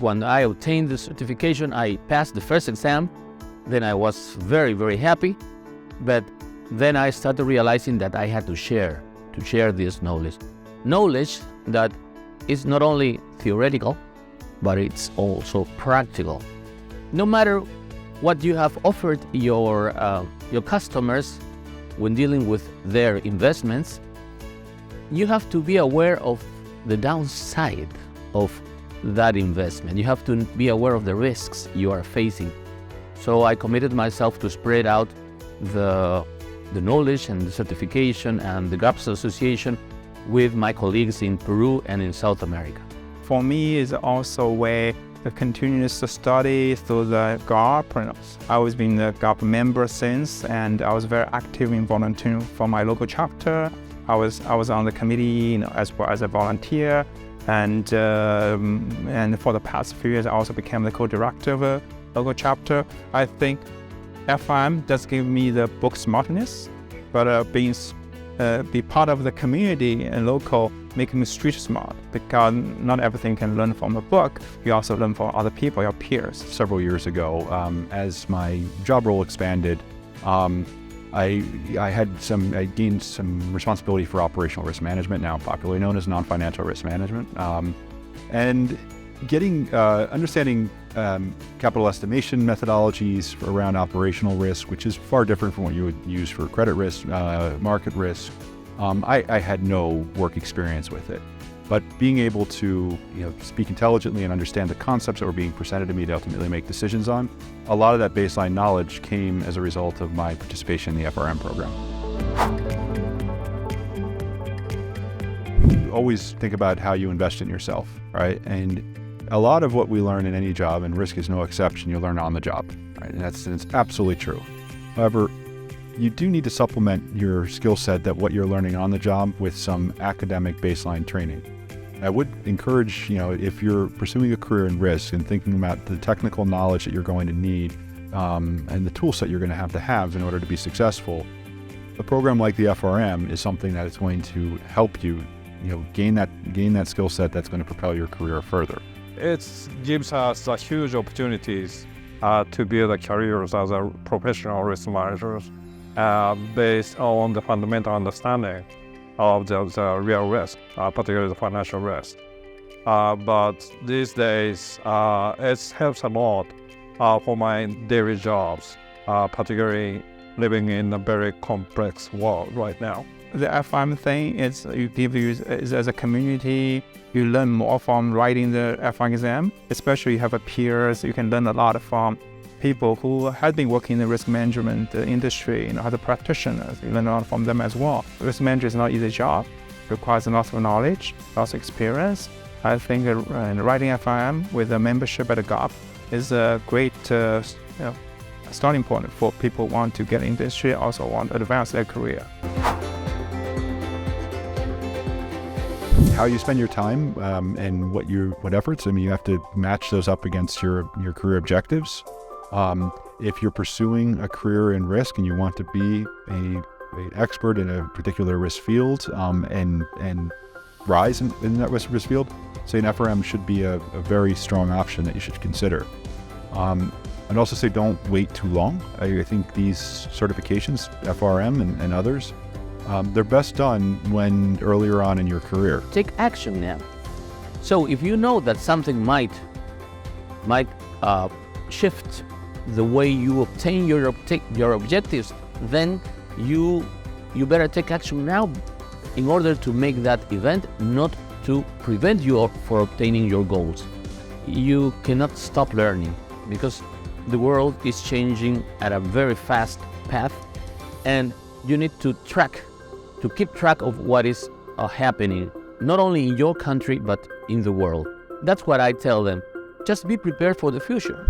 when I obtained the certification, I passed the first exam. Then I was very, very happy. But then I started realizing that I had to share this knowledge. Knowledge that is not only theoretical, but it's also practical. No matter what you have offered your customers when dealing with their investments, you have to be aware of the downside of that investment. You have to be aware of the risks you are facing. So I committed myself to spread out the knowledge and the certification and the GAPS association with my colleagues in Peru and in South America. For me, it's also a way to continue to study through the GAP. I've always been a GAP member since, and I was very active in volunteering for my local chapter. I was on the committee, as well as a volunteer, and for the past few years, I also became the co-director of a local chapter. I think FRM does give me the book smartness, but be part of the community and local making me street smart, because not everything can learn from a book. You also learn from other people, your peers. Several years ago, as my job role expanded, I gained some responsibility for operational risk management, now popularly known as non-financial risk management, and understanding capital estimation methodologies around operational risk, which is far different from what you would use for credit risk, market risk. I had no work experience with it, but being able to speak intelligently and understand the concepts that were being presented to me to ultimately make decisions on, a lot of that baseline knowledge came as a result of my participation in the FRM program. Always think about how you invest in yourself, right? And a lot of what we learn in any job, and risk is no exception, you learn on the job, right? And it's absolutely true. However, you do need to supplement your skill set, that what you're learning on the job, with some academic baseline training. I would encourage, if you're pursuing a career in risk and thinking about the technical knowledge that you're going to need and the tool set you're going to have in order to be successful, a program like the FRM is something that is going to help you, gain that skill set that's going to propel your career further. It gives us huge opportunities to build careers as a professional risk managers based on the fundamental understanding of the real risk, particularly the financial risk. But these days, it helps a lot for my daily jobs, particularly living in a very complex world right now. The FRM thing is as a community, you learn more from writing the FRM exam, especially you have peers. You can learn a lot from people who have been working in the risk management industry, other practitioners. You learn a lot from them as well. Risk management is not an easy job. It requires a lot of knowledge, lots of experience. I think writing FRM with a membership at a GAP is a great starting point for people who want to get in the industry, also want to advance their career. How you spend your time and what efforts, you have to match those up against your career objectives. If you're pursuing a career in risk and you want to be an expert in a particular risk field and rise in that risk field, say an FRM should be a very strong option that you should consider. I'd also say don't wait too long. I think these certifications, FRM and others, they're best done when earlier on in your career. Take action now. So if you know that something might shift the way you obtain your objectives, then you better take action now in order to make that event not to prevent you from obtaining your goals. You cannot stop learning because the world is changing at a very fast path, and you need to keep track of what is happening, not only in your country, but in the world. That's what I tell them. Just be prepared for the future.